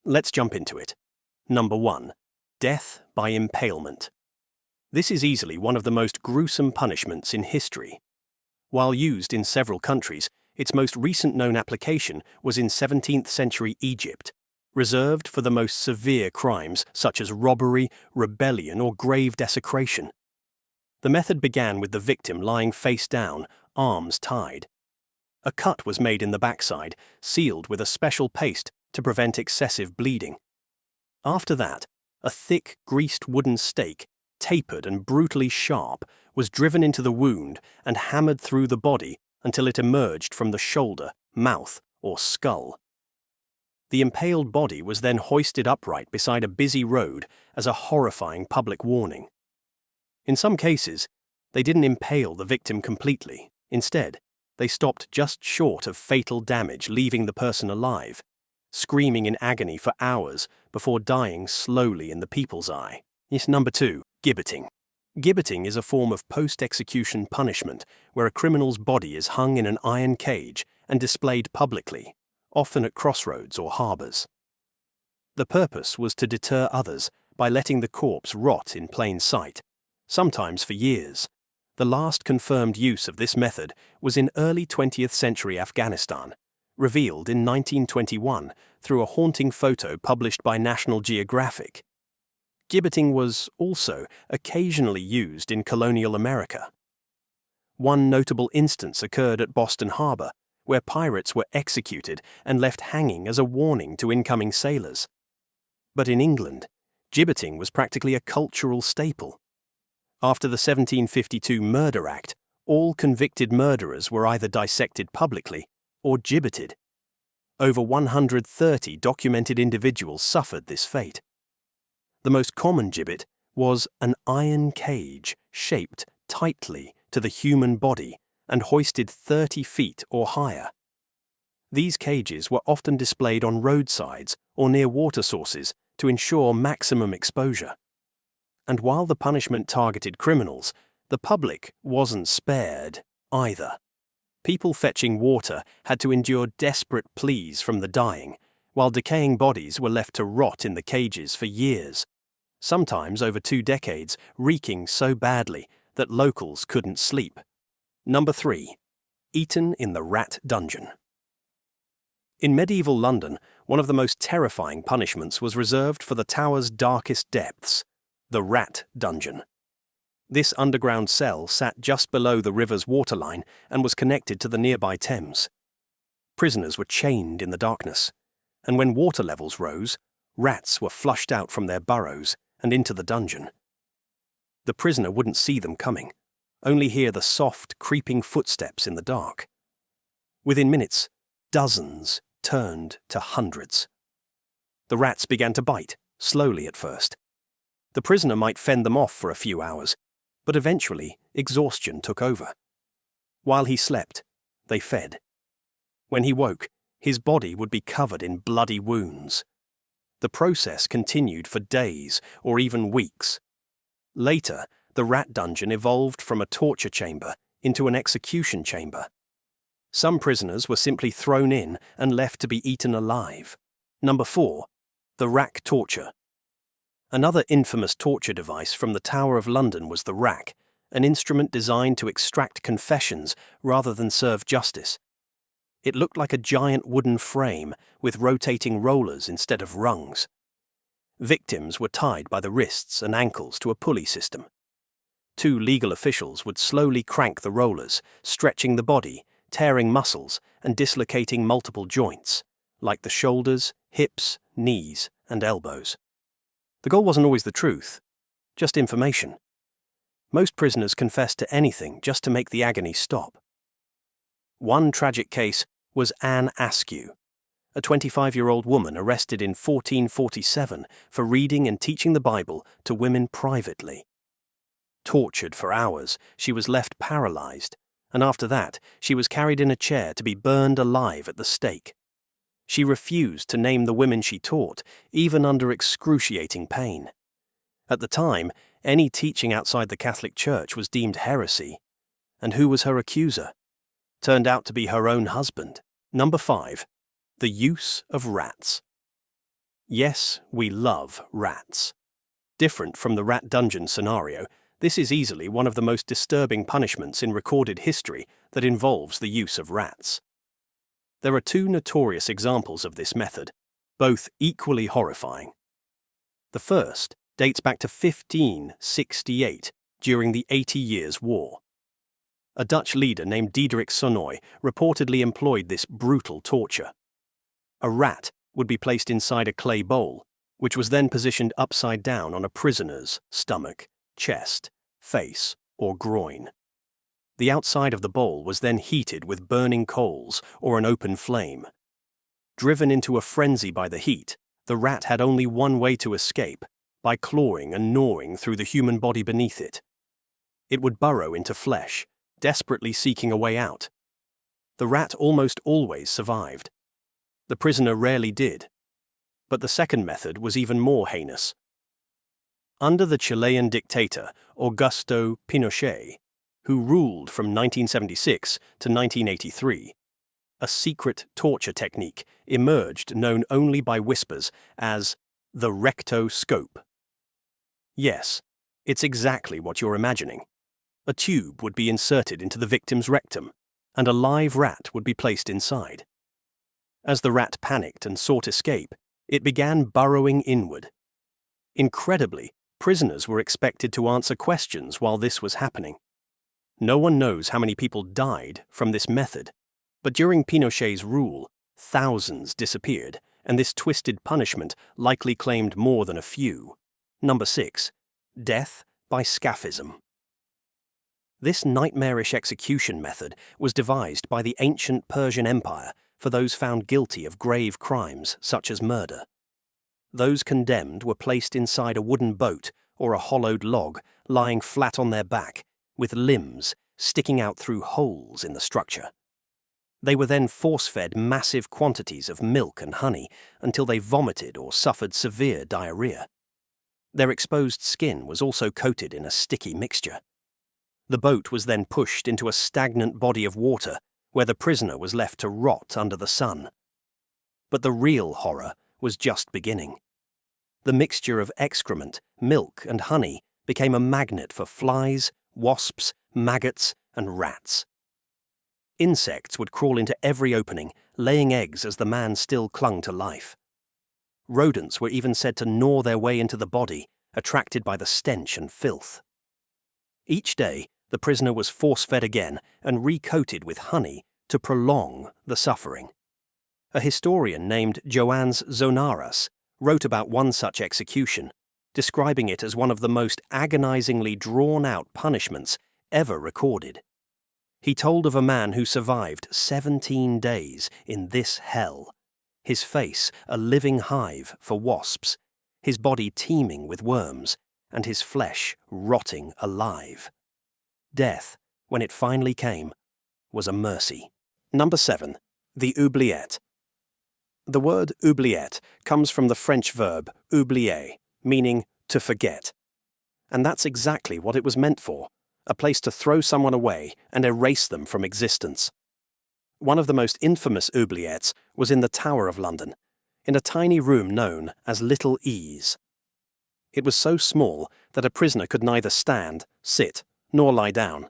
Let's jump into it. Number 1. Death by impalement. This is easily one of the most gruesome punishments in history. While used in several countries, its most recent known application was in 17th century Egypt, reserved for the most severe crimes such as robbery, rebellion, or grave desecration. The method began with the victim lying face down, arms tied. A cut was made in the backside, sealed with a special paste to prevent excessive bleeding. After that, a thick, greased wooden stake, tapered and brutally sharp, was driven into the wound and hammered through the body until it emerged from the shoulder, mouth, or skull. The impaled body was then hoisted upright beside a busy road as a horrifying public warning. In some cases, they didn't impale the victim completely. Instead, they stopped just short of fatal damage, leaving the person alive, screaming in agony for hours before dying slowly in the people's eye. Number 2. Gibbeting. Gibbeting is a form of post-execution punishment where a criminal's body is hung in an iron cage and displayed publicly, often at crossroads or harbours. The purpose was to deter others by letting the corpse rot in plain sight, sometimes for years. The last confirmed use of this method was in early 20th century Afghanistan, revealed in 1921 through a haunting photo published by National Geographic. Gibbeting was also occasionally used in colonial America. One notable instance occurred at Boston Harbor, where pirates were executed and left hanging as a warning to incoming sailors. But in England, gibbeting was practically a cultural staple. After the 1752 Murder Act, all convicted murderers were either dissected publicly or gibbeted. Over 130 documented individuals suffered this fate. The most common gibbet was an iron cage shaped tightly to the human body and hoisted 30 feet or higher. These cages were often displayed on roadsides or near water sources to ensure maximum exposure. And while the punishment targeted criminals, the public wasn't spared either. People fetching water had to endure desperate pleas from the dying, while decaying bodies were left to rot in the cages for years, sometimes over 2 decades, reeking so badly that locals couldn't sleep. Number 3. Eaten in the rat dungeon. In medieval London, one of the most terrifying punishments was reserved for the tower's darkest depths, the rat dungeon. This underground cell sat just below the river's waterline and was connected to the nearby Thames. Prisoners were chained in the darkness, and when water levels rose, rats were flushed out from their burrows and into the dungeon. The prisoner wouldn't see them coming, only hear the soft, creeping footsteps in the dark. Within minutes, dozens turned to hundreds. The rats began to bite, slowly at first. The prisoner might fend them off for a few hours, but eventually exhaustion took over. While he slept, they fed. When he woke, his body would be covered in bloody wounds. The process continued for days or even weeks. Later, the rat dungeon evolved from a torture chamber into an execution chamber. Some prisoners were simply thrown in and left to be eaten alive. Number 4. The rack torture. Another infamous torture device from the Tower of London was the rack, an instrument designed to extract confessions rather than serve justice. It looked like a giant wooden frame with rotating rollers instead of rungs. Victims were tied by the wrists and ankles to a pulley system. 2 legal officials would slowly crank the rollers, stretching the body, tearing muscles, and dislocating multiple joints, like the shoulders, hips, knees, and elbows. The goal wasn't always the truth, just information. Most prisoners confessed to anything just to make the agony stop. One tragic case was Anne Askew, a 25-year-old woman arrested in 1447 for reading and teaching the Bible to women privately. Tortured for hours, she was left paralyzed, and after that, she was carried in a chair to be burned alive at the stake. She refused to name the women she taught, even under excruciating pain. At the time, any teaching outside the Catholic Church was deemed heresy. And who was her accuser? Turned out to be her own husband. Number 5. The use of rats. Yes, we love rats. Different from the rat dungeon scenario, this is easily one of the most disturbing punishments in recorded history that involves the use of rats. There are two notorious examples of this method, both equally horrifying. The first dates back to 1568, during the 80 Years' War. A Dutch leader named Diederik Sonoy reportedly employed this brutal torture. A rat would be placed inside a clay bowl, which was then positioned upside down on a prisoner's stomach, chest, face, or groin. The outside of the bowl was then heated with burning coals or an open flame. Driven into a frenzy by the heat, the rat had only one way to escape, by clawing and gnawing through the human body beneath it. It would burrow into flesh, desperately seeking a way out. The rat almost always survived. The prisoner rarely did. But the second method was even more heinous. Under the Chilean dictator Augusto Pinochet, who ruled from 1976 to 1983, a secret torture technique emerged known only by whispers as the rectoscope. Yes, it's exactly what you're imagining. A tube would be inserted into the victim's rectum, and a live rat would be placed inside. As the rat panicked and sought escape, it began burrowing inward. Incredibly, prisoners were expected to answer questions while this was happening. No one knows how many people died from this method, but during Pinochet's rule, thousands disappeared, and this twisted punishment likely claimed more than a few. Number 6. Death by Scaphism. This nightmarish execution method was devised by the ancient Persian Empire for those found guilty of grave crimes such as murder. Those condemned were placed inside a wooden boat or a hollowed log lying flat on their back, with limbs sticking out through holes in the structure. They were then force-fed massive quantities of milk and honey until they vomited or suffered severe diarrhea. Their exposed skin was also coated in a sticky mixture. The boat was then pushed into a stagnant body of water where the prisoner was left to rot under the sun. But the real horror was just beginning. The mixture of excrement, milk, and honey became a magnet for flies, wasps, maggots, and rats. Insects would crawl into every opening, laying eggs as the man still clung to life. Rodents were even said to gnaw their way into the body, attracted by the stench and filth. Each day, the prisoner was force-fed again and recoated with honey to prolong the suffering. A historian named Joannes Zonaras wrote about one such execution, describing it as one of the most agonizingly drawn-out punishments ever recorded. He told of a man who survived 17 days in this hell, his face a living hive for wasps, his body teeming with worms, and his flesh rotting alive. Death, when it finally came, was a mercy. Number 7. The Oubliette. The word oubliette comes from the French verb oublier, meaning to forget. And that's exactly what it was meant for, a place to throw someone away and erase them from existence. One of the most infamous oubliettes was in the Tower of London, in a tiny room known as Little Ease. It was so small that a prisoner could neither stand, sit, nor lie down.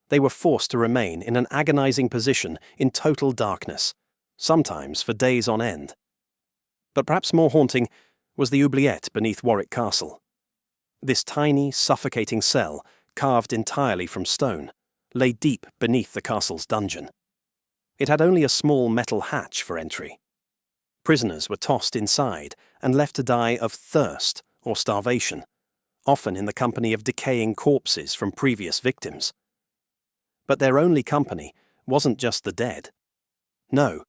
They were forced to remain in an agonizing position in total darkness, sometimes for days on end. But perhaps more haunting was the oubliette beneath Warwick Castle. This tiny, suffocating cell, carved entirely from stone, lay deep beneath the castle's dungeon. It had only a small metal hatch for entry. Prisoners were tossed inside and left to die of thirst or starvation, often in the company of decaying corpses from previous victims. But their only company wasn't just the dead. No,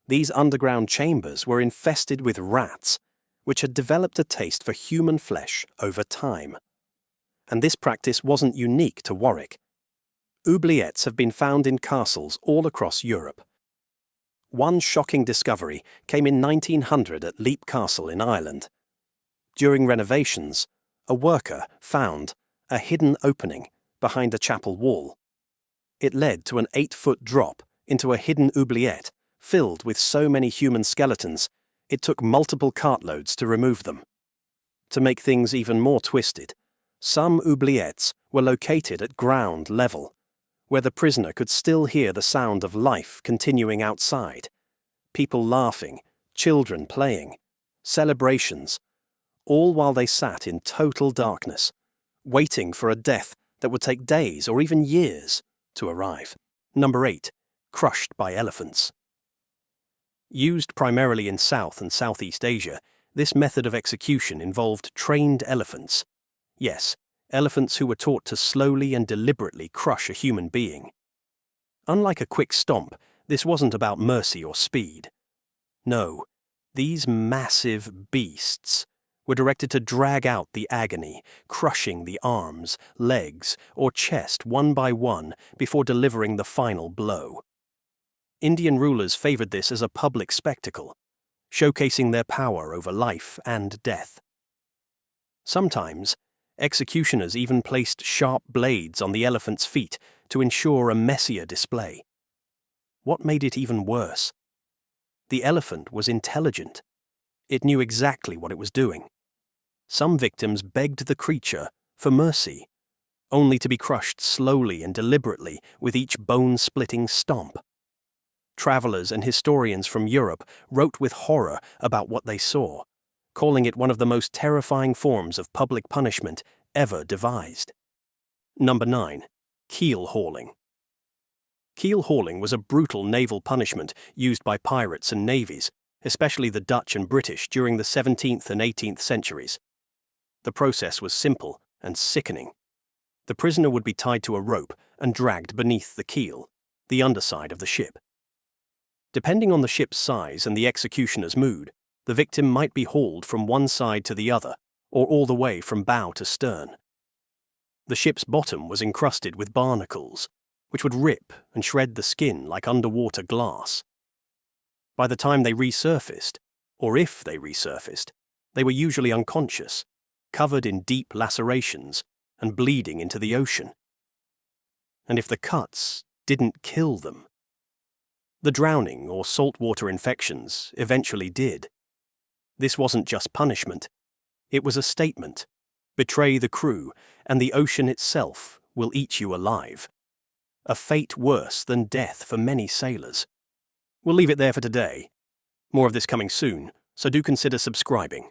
these underground chambers were infested with rats, which had developed a taste for human flesh over time. And this practice wasn't unique to Warwick. Oubliettes have been found in castles all across Europe. One shocking discovery came in 1900 at Leap Castle in Ireland. During renovations, a worker found a hidden opening behind a chapel wall. It led to an 8-foot drop into a hidden oubliette filled with so many human skeletons It took multiple cartloads to remove them. To make things even more twisted, some oubliettes were located at ground level, where the prisoner could still hear the sound of life continuing outside. People laughing, children playing, celebrations, all while they sat in total darkness, waiting for a death that would take days or even years to arrive. Number 8. Crushed by elephants. Used primarily in South and Southeast Asia, this method of execution involved trained elephants. Yes, elephants who were taught to slowly and deliberately crush a human being. Unlike a quick stomp, this wasn't about mercy or speed. No, these massive beasts were directed to drag out the agony, crushing the arms, legs, or chest one by one before delivering the final blow. Indian rulers favored this as a public spectacle, showcasing their power over life and death. Sometimes, executioners even placed sharp blades on the elephant's feet to ensure a messier display. What made it even worse? The elephant was intelligent. It knew exactly what it was doing. Some victims begged the creature for mercy, only to be crushed slowly and deliberately with each bone-splitting stomp. Travelers and historians from Europe wrote with horror about what they saw, calling it one of the most terrifying forms of public punishment ever devised. Number 9. Keelhauling. Keelhauling was a brutal naval punishment used by pirates and navies, especially the Dutch and British during the 17th and 18th centuries. The process was simple and sickening. The prisoner would be tied to a rope and dragged beneath the keel, the underside of the ship. Depending on the ship's size and the executioner's mood, the victim might be hauled from one side to the other, or all the way from bow to stern. The ship's bottom was encrusted with barnacles, which would rip and shred the skin like underwater glass. By the time they resurfaced, or if they resurfaced, they were usually unconscious, covered in deep lacerations and bleeding into the ocean. And if the cuts didn't kill them, the drowning or saltwater infections eventually did. This wasn't just punishment. It was a statement. Betray the crew, and the ocean itself will eat you alive. A fate worse than death for many sailors. We'll leave it there for today. More of this coming soon, so do consider subscribing.